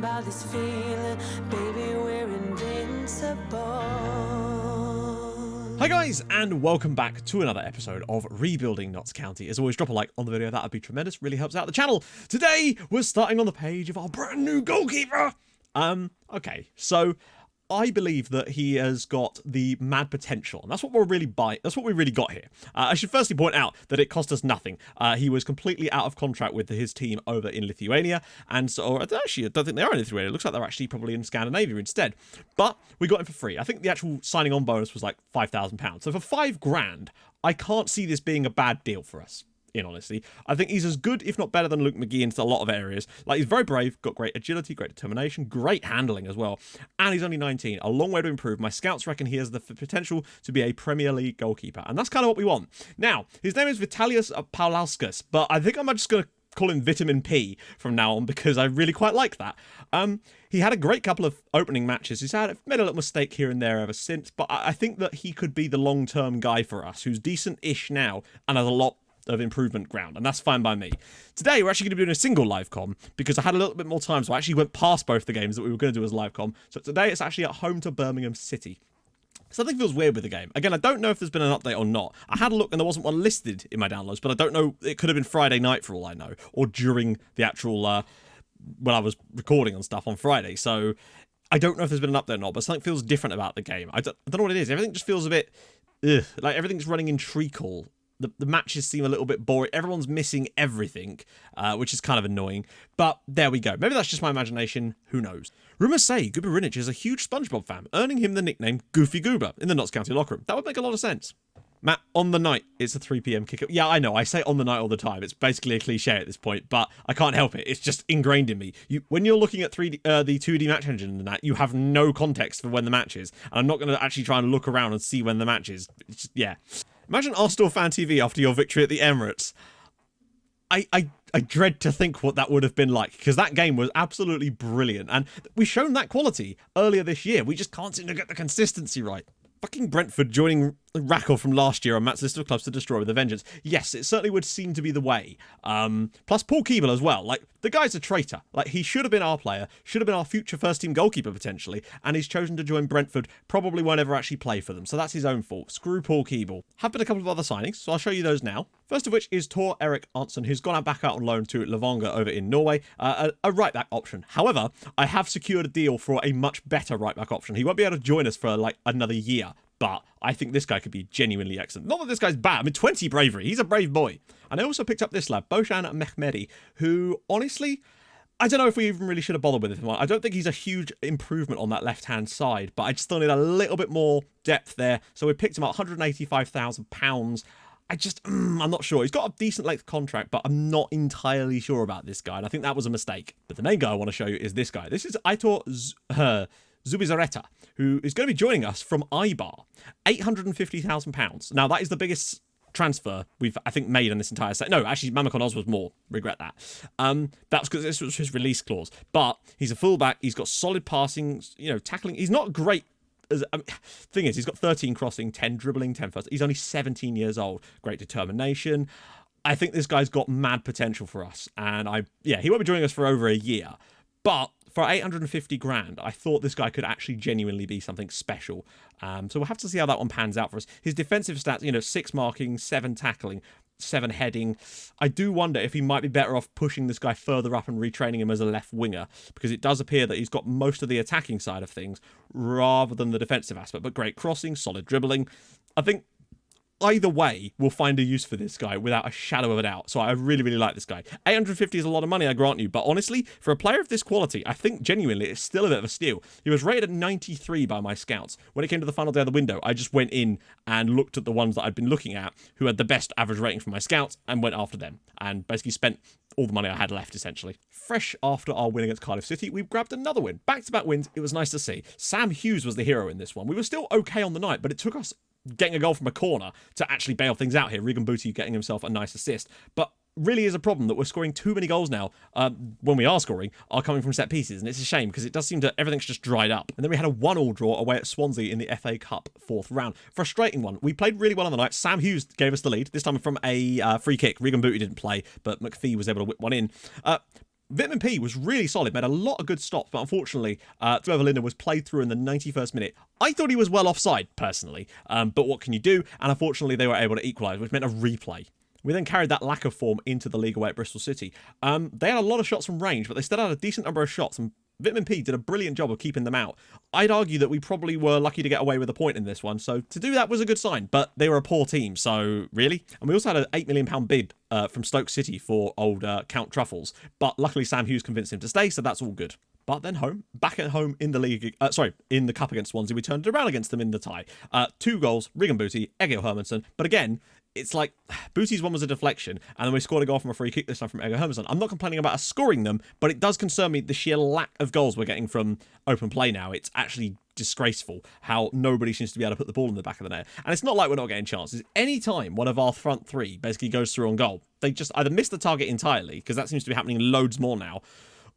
about this feeling, baby, we're invincible. Hi guys, and welcome back to another episode of Rebuilding Notts County. As always, drop a like on the video, that would be tremendous, really helps out the channel. Today, we're starting on the page of our brand new goalkeeper. Okay, so I believe that he has got the mad potential, and that's what we're really that's what we really got here. I should firstly point out that it cost us nothing. He was completely out of contract with his team over in Lithuania, and so actually I don't think they are in Lithuania. It looks like they're actually probably in Scandinavia instead. But we got him for free. I think the actual signing on bonus was like £5,000. So for £5,000, I can't see this being a bad deal for us. In honesty, I think he's as good, if not better, than Luke McGee in a lot of areas. Like, he's very brave, got great agility, great determination, great handling as well, and he's only 19. A long way to improve. My scouts reckon he has the potential to be a Premier League goalkeeper, and that's kind of what we want. Now, his name is Vitalius Paulauskas, but I think I'm just going to call him Vitamin P from now on because I really quite like that. He had a great couple of opening matches. He's made a little mistake here and there ever since, but I think that he could be the long-term guy for us, who's decent-ish now and has a lot of improvement ground, and that's fine by me. Today we're actually going to be doing a single live com because I had a little bit more time, so I actually went past both the games that we were going to do as live com. So today it's actually at home to Birmingham City. Something feels weird with the game. Again, I don't know if there's been an update or not. I had a look and there wasn't one listed in my downloads, but I don't know. It could have been Friday night for all I know, or during the actual when I was recording and stuff on Friday. So I don't know if there's been an update or not, but something feels different about the game. I don't know what it is. Everything just feels a bit like everything's running in treacle. The matches seem a little bit boring. Everyone's missing everything, which is kind of annoying. But there we go. Maybe that's just my imagination. Who knows? Rumours say Guberinic is a huge SpongeBob fan, earning him the nickname Goofy Goober in the Notts County locker room. That would make a lot of sense. Matt, on the night, it's a 3 p.m. kick-up. Yeah, I know. I say on the night all the time. It's basically a cliche at this point, but I can't help it. It's just ingrained in me. When you're looking at the 2D match engine and that, you have no context for when the match is. And I'm not going to actually try and look around and see when the match is. It's just, yeah. Imagine Arsenal Fan TV after your victory at the Emirates. I dread to think what that would have been like, because that game was absolutely brilliant. And we've shown that quality earlier this year. We just can't seem to get the consistency right. Fucking Brentford joining Rackle from last year on Matt's list of clubs to destroy with a vengeance. Yes, it certainly would seem to be the way. Plus Paul Keeble as well. Like, the guy's a traitor. Like, he should have been our player, should have been our future first-team goalkeeper potentially, and he's chosen to join Brentford, probably won't ever actually play for them. So that's his own fault. Screw Paul Keeble. Have been a couple of other signings, so I'll show you those now. First of which is Tor Erik Arntzen, who's gone back out on loan to Levanger over in Norway, a right-back option. However, I have secured a deal for a much better right-back option. He won't be able to join us for like another year, but I think this guy could be genuinely excellent. Not that this guy's bad. I mean, 20 bravery. He's a brave boy. And I also picked up this lad, Boshan Mehmedi, who, honestly, I don't know if we even really should have bothered with him. I don't think he's a huge improvement on that left-hand side, but I just still need a little bit more depth there. So we picked him up £185,000. I'm not sure. He's got a decent length contract, but I'm not entirely sure about this guy, and I think that was a mistake. But the main guy I want to show you is this guy. This is Aitor Zubizarreta, who is going to be joining us from Eibar. £850,000. Now, that is the biggest transfer we've, I think, made on this entire set. No, actually, Mamakon Oz was more. Regret that. That's because this was his release clause. But he's a fullback. He's got solid passing, tackling. He's not great. Thing is, he's got 13 crossing, 10 dribbling, 10 first. He's only 17 years old. Great determination. I think this guy's got mad potential for us. And he won't be joining us for over a year. But for 850 grand, I thought this guy could actually genuinely be something special. So we'll have to see how that one pans out for us. His defensive stats, 6 marking, 7 tackling, 7 heading. I do wonder if he might be better off pushing this guy further up and retraining him as a left winger, because it does appear that he's got most of the attacking side of things rather than the defensive aspect. But great crossing, solid dribbling. I think either way, we'll find a use for this guy without a shadow of a doubt. So I really, really like this guy. 850 is a lot of money, I grant you. But honestly, for a player of this quality, I think genuinely it's still a bit of a steal. He was rated at 93 by my scouts. When it came to the final day of the window, I just went in and looked at the ones that I'd been looking at who had the best average rating for my scouts and went after them. And basically spent all the money I had left, essentially. Fresh after our win against Cardiff City, we've grabbed another win. Back-to-back wins, it was nice to see. Sam Hughes was the hero in this one. We were still okay on the night, but it took us getting a goal from a corner to actually bail things out here. Regan Booty getting himself a nice assist. But really is a problem that we're scoring too many goals now, when we are scoring, are coming from set pieces. And it's a shame because it does seem that everything's just dried up. And then we had a 1-1 draw away at Swansea in the FA Cup 4th round. Frustrating one. We played really well on the night. Sam Hughes gave us the lead, this time from a free kick. Regan Booty didn't play, but McPhee was able to whip one in. Vitamin P was really solid, made a lot of good stops, but unfortunately, Trevor Linden was played through in the 91st minute. I thought he was well offside, personally, but what can you do? And unfortunately, they were able to equalise, which meant a replay. We then carried that lack of form into the league away at Bristol City. They had a lot of shots from range, but they still had a decent number of shots, and Vitamin P did a brilliant job of keeping them out. I'd argue that we probably were lucky to get away with a point in this one, so to do that was a good sign, but they were a poor team, so really? And we also had an £8 million bid from Stoke City for old Count Truffles, but luckily Sam Hughes convinced him to stay, so that's all good. But then back at home in the league, in the cup against Swansea, we turned it around against them in the tie. 2 goals, Regan Booty, Egil Hermansson, but again, it's like Booty's one was a deflection, and then we scored a goal from a free kick this time from Egil Hermansson. I'm not complaining about us scoring them, but it does concern me the sheer lack of goals we're getting from open play now. It's actually disgraceful how nobody seems to be able to put the ball in the back of the net. And it's not like we're not getting chances. Any time one of our front three basically goes through on goal, they just either miss the target entirely, because that seems to be happening loads more now,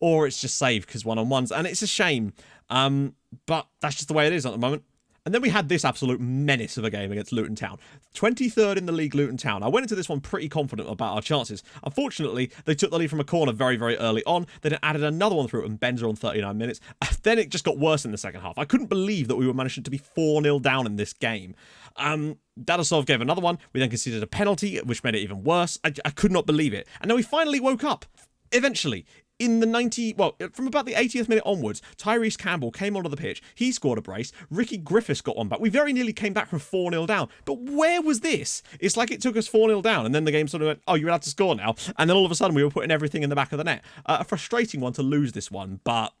or it's just saved because one-on-ones. And it's a shame, but that's just the way it is at the moment. And then we had this absolute menace of a game against Luton Town. 23rd in the league, Luton Town. I went into this one pretty confident about our chances. Unfortunately, they took the lead from a corner very, very early on. They then added another one through, and Benzer on 39 minutes. Then it just got worse in the second half. I couldn't believe that we were managing to be 4-0 down in this game. Dadasov gave another one. We then conceded a penalty, which made it even worse. I could not believe it. And then we finally woke up. Eventually. In the from about the 80th minute onwards, Tyrese Campbell came onto the pitch. He scored a brace. Ricky Griffiths got one back. We very nearly came back from 4-0 down. But where was this? It's like it took us 4-0 down, and then the game sort of went, oh, you're allowed to score now. And then all of a sudden, we were putting everything in the back of the net. A frustrating one to lose this one, but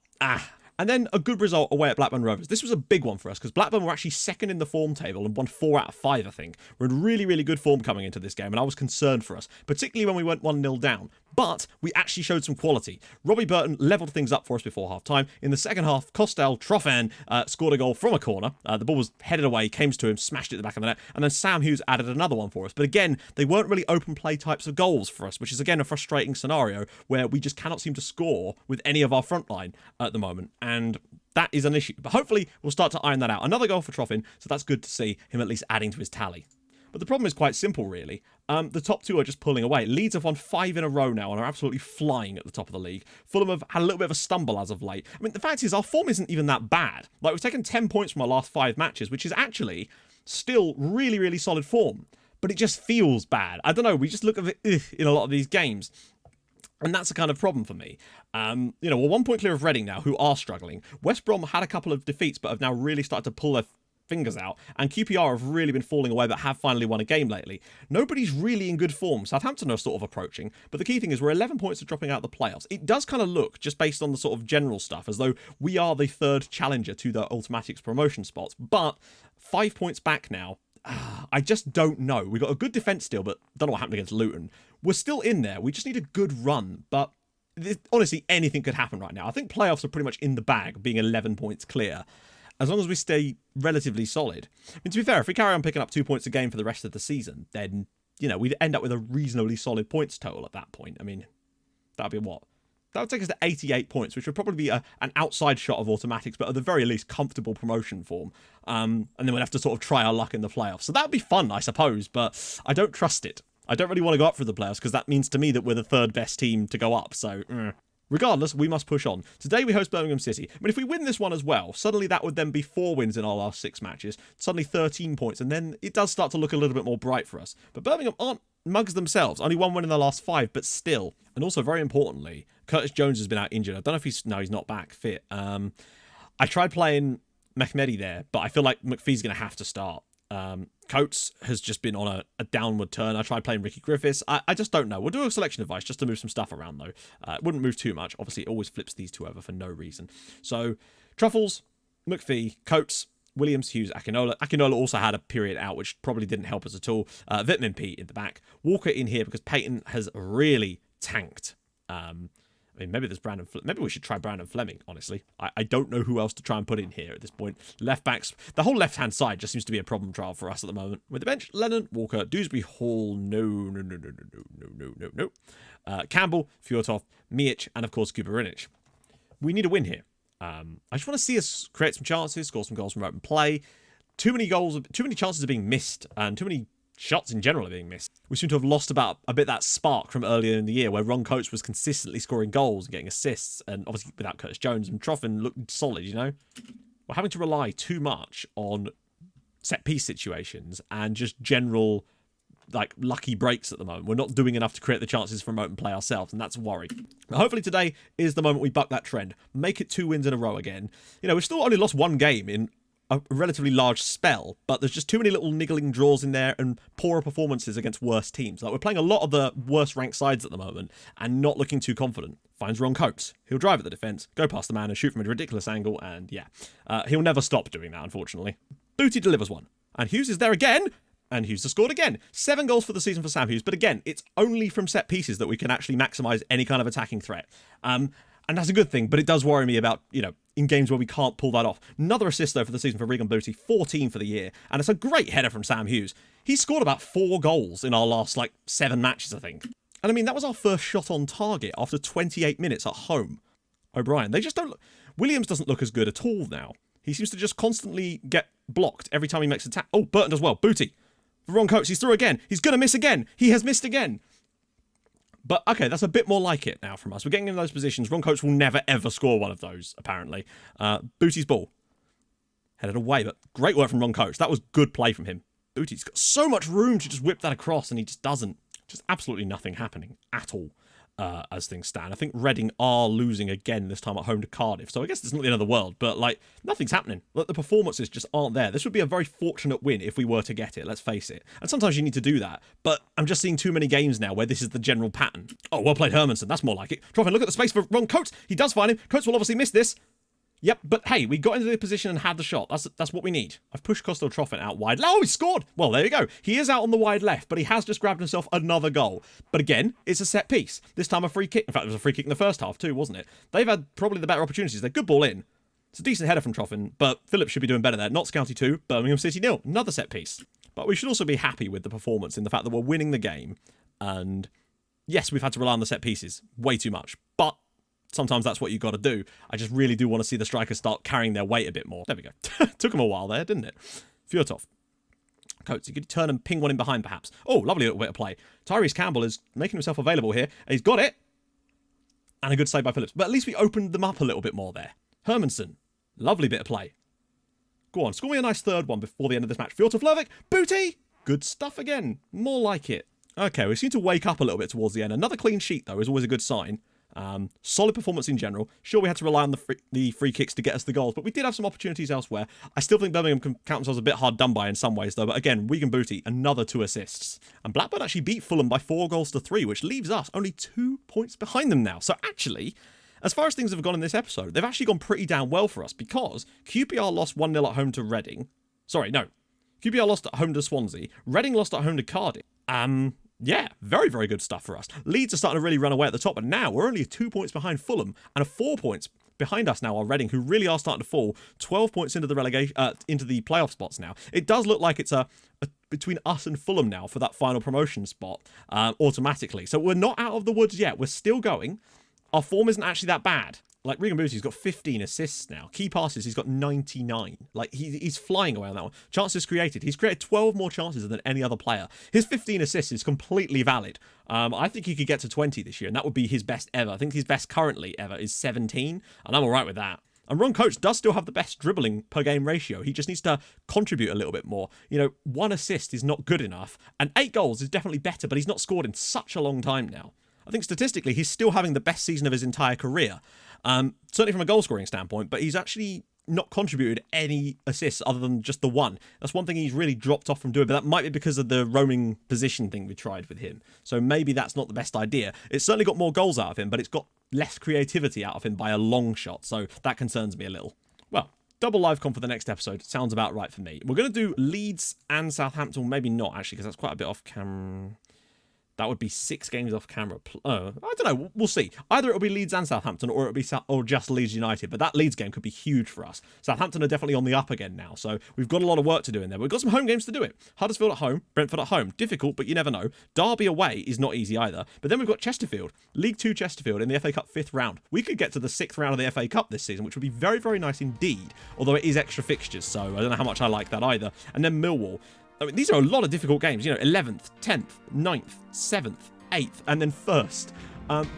And then a good result away at Blackburn Rovers. This was a big one for us because Blackburn were actually second in the form table and won 4 out of 5, I think. We're in really, really good form coming into this game, and I was concerned for us, particularly when we went 1-0 down. But we actually showed some quality. Robbie Burton levelled things up for us before half-time. In the second half, Costel Troffan scored a goal from a corner. The ball was headed away, came to him, smashed it at the back of the net, and then Sam Hughes added another one for us. But again, they weren't really open play types of goals for us, which is again a frustrating scenario where we just cannot seem to score with any of our front line at the moment. And that is an issue. But hopefully we'll start to iron that out. Another goal for Troffin, so that's good to see him at least adding to his tally. But the problem is quite simple, really. The top two are just pulling away. Leeds have won 5 in a row now and are absolutely flying at the top of the league. Fulham have had a little bit of a stumble as of late. I mean, the fact is, our form isn't even that bad. Like, we've taken 10 points from our last 5 matches, which is actually still really, really solid form. But it just feels bad. I don't know, we just look at it in a lot of these games. And that's a kind of problem for me. We're 1 point clear of Reading now, who are struggling. West Brom had a couple of defeats, but have now really started to pull their fingers out. And QPR have really been falling away, but have finally won a game lately. Nobody's really in good form. Southampton are sort of approaching. But the key thing is we're 11 points of dropping out of the playoffs. It does kind of look, just based on the sort of general stuff, as though we are the third challenger to the Automatics promotion spots. But 5 points back now. I just don't know. We've got a good defence still, but don't know what happened against Luton. We're still in there. We just need a good run. But honestly, anything could happen right now. I think playoffs are pretty much in the bag, being 11 points clear, as long as we stay relatively solid. I mean, to be fair, if we carry on picking up 2 points a game for the rest of the season, then, we'd end up with a reasonably solid points total at that point. I mean, that'd be what? That would take us to 88 points, which would probably be an outside shot of Automatics, but at the very least, comfortable promotion form. And then we'd have to sort of try our luck in the playoffs. So that'd be fun, I suppose, but I don't trust it. I don't really want to go up for the playoffs because that means to me that we're the third best team to go up. So, regardless, we must push on. Today we host Birmingham City. I mean, if we win this one as well, suddenly that would then be 4 wins in our last 6 matches. Suddenly 13 points, and then it does start to look a little bit more bright for us. But Birmingham aren't mugs themselves. Only 1 win in the last 5, but still. And also, very importantly, Curtis Jones has been out injured. I don't know if he's not back fit. I tried playing Mehmedi there, but I feel like McPhee's going to have to start. Coates has just been on a downward turn. I tried playing Ricky Griffiths. I just don't know. We'll do a selection advice just to move some stuff around, though. It wouldn't move too much. Obviously, it always flips these two over for no reason. So, Truffles, McPhee, Coates, Williams, Hughes, Akinola. Akinola also had a period out, which probably didn't help us at all. Vitamin P in the back. Walker in here because Peyton has really tanked. I mean, maybe there's Brandon. Maybe we should try Brandon Fleming, honestly. I don't know who else to try and put in here at this point. Left backs, the whole left-hand side just seems to be a problem child for us at the moment. With the bench, Lennon, Walker, Dewsbury Hall, no. Campbell, Fjortov, Mijic, and of course, Kuberinic. We need a win here. I just want to see us create some chances, score some goals from open play. Too many chances are being missed, and too many shots in general are being missed. We seem to have lost about a bit that spark from earlier in the year where Ron Coates was consistently scoring goals and getting assists, and obviously without Curtis Jones, and Troffin looked solid, you know? We're having to rely too much on set-piece situations and just general, like, lucky breaks at the moment. We're not doing enough to create the chances from open play ourselves, and that's a worry. But hopefully today is the moment we buck that trend, make it 2 wins in a row again. You know, we've still only lost 1 game in a relatively large spell, but there's just too many little niggling draws in there and poorer performances against worse teams. Like, we're playing a lot of the worst ranked sides at the moment and not looking too confident. Finds Ron Coates. He'll drive at the defence, go past the man and shoot from a ridiculous angle, and yeah. He'll never stop doing that, unfortunately. Booty delivers one. And Hughes is there again, and Hughes has scored again. 7 goals for the season for Sam Hughes, but again, it's only from set pieces that we can actually maximise any kind of attacking threat. And that's a good thing, but it does worry me about, you know, in games where we can't pull that off. Another assist, though, for the season for Regan Booty, 14 for the year, and it's a great header from Sam Hughes. He scored about 4 goals in our last, 7 matches, I think. And I mean, that was our first shot on target after 28 minutes at home. O'Brien, they just don't look... Williams doesn't look as good at all now. He seems to just constantly get blocked every time he makes a tap. Oh, Burton does well. Booty. For Ron Coates, he's through again. He's going to miss again. He has missed again. But, okay, that's a bit more like it now from us. We're getting in those positions. Ron Coates will never, ever score one of those, apparently. Booty's ball. Headed away, but great work from Ron Coates. That was good play from him. Booty's got so much room to just whip that across, and he just doesn't. Just absolutely nothing happening at all as things stand. I think Reading are losing again this time at home to Cardiff, so I guess it's not the end of the world, but, nothing's happening. The performances just aren't there. This would be a very fortunate win if we were to get it, let's face it. And sometimes you need to do that, but I'm just seeing too many games now where this is the general pattern. Oh, well played Hermanson, that's more like it. Troffin, look at the space for Ron Coates. He does find him. Coates will obviously miss this. Yep, but hey, we got into the position and had the shot. That's what we need. I've pushed Costello Troffin out wide. Oh, he scored! Well, there you go. He is out on the wide left, but he has just grabbed himself another goal. But again, it's a set piece. This time a free kick. In fact, it was a free kick in the first half too, wasn't it? They've had probably the better opportunities. They're good ball in. It's a decent header from Troffin, but Phillips should be doing better there. Notts County 2, Birmingham City 0. Another set piece. But we should also be happy with the performance in the fact that we're winning the game. And yes, we've had to rely on the set pieces way too much. But sometimes that's what you got to do. I just really do want to see the strikers start carrying their weight a bit more. There we go. Took them a while there, didn't it? Fjortov. Coates, you could turn and ping one in behind, perhaps. Oh, lovely little bit of play. Tyrese Campbell is making himself available here. He's got it. And a good save by Phillips. But at least we opened them up a little bit more there. Hermanson. Lovely bit of play. Go on, score me a nice third one before the end of this match. Fjortov Lervik. Booty. Good stuff again. More like it. Okay, we seem to wake up a little bit towards the end. Another clean sheet, though, is always a good sign. Solid performance in general. Sure, we had to rely on the free kicks to get us the goals, but we did have some opportunities elsewhere. I still think Birmingham can count themselves a bit hard done by in some ways, though. But again, Wigan Booty, another 2 assists. And Blackburn actually beat Fulham by 4 goals to 3, which leaves us only 2 points behind them now. So actually, as far as things have gone in this episode, they've actually gone pretty damn well for us because QPR lost 1-0 at home to Reading. Sorry, no. QPR lost at home to Swansea. Reading lost at home to Cardiff. Yeah, very, very good stuff for us. Leeds are starting to really run away at the top, but now we're only 2 points behind Fulham and 4 points behind us now are Reading, who really are starting to fall. 12 points into the relegation, into the playoff spots now. It does look like it's a between us and Fulham now for that final promotion spot automatically. So we're not out of the woods yet. We're still going. Our form isn't actually that bad. Like, Regan Booty's got 15 assists now. Key passes, he's got 99. Like, he's flying away on that one. Chances created. He's created 12 more chances than any other player. His 15 assists is completely valid. I think he could get to 20 this year, and that would be his best ever. I think his best currently ever is 17, and I'm all right with that. And Ron Coates does still have the best dribbling per game ratio. He just needs to contribute a little bit more. You know, 1 assist is not good enough, and 8 goals is definitely better, but he's not scored in such a long time now. I think statistically, he's still having the best season of his entire career. Certainly from a goal-scoring standpoint, but he's actually not contributed any assists other than just the 1. That's one thing he's really dropped off from doing, but that might be because of the roaming position thing we tried with him. So maybe that's not the best idea. It's certainly got more goals out of him, but it's got less creativity out of him by a long shot, so that concerns me a little. Well, double live con for the next episode sounds about right for me. We're going to do Leeds and Southampton, maybe not actually, because that's quite a bit off camera. That would be 6 games off camera. I don't know. We'll see. Either it'll be Leeds and Southampton, or it'll be just Leeds United. But that Leeds game could be huge for us. Southampton are definitely on the up again now, so we've got a lot of work to do in there. We've got some home games to do it. Huddersfield at home, Brentford at home. Difficult, but you never know. Derby away is not easy either. But then we've got Chesterfield, League 2 Chesterfield in the FA Cup 5th round. We could get to the 6th round of the FA Cup this season, which would be very, very nice indeed. Although it is extra fixtures, so I don't know how much I like that either. And then Millwall. I mean, these are a lot of difficult games. 11th, 10th, 9th, 7th, 8th, and then 1st.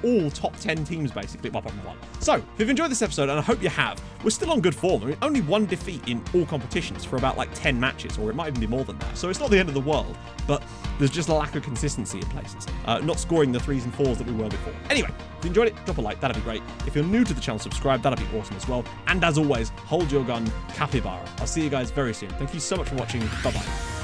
All top 10 teams, basically, apart from one. So, if you've enjoyed this episode, and I hope you have, we're still on good form. I mean, only one defeat in all competitions for about, 10 matches, or it might even be more than that. So it's not the end of the world, but there's just a lack of consistency in places. Not scoring the 3s and 4s that we were before. Anyway, if you enjoyed it, drop a like, that'd be great. If you're new to the channel, subscribe, that'd be awesome as well. And as always, hold your gun, capybara. I'll see you guys very soon. Thank you so much for watching. Bye-bye.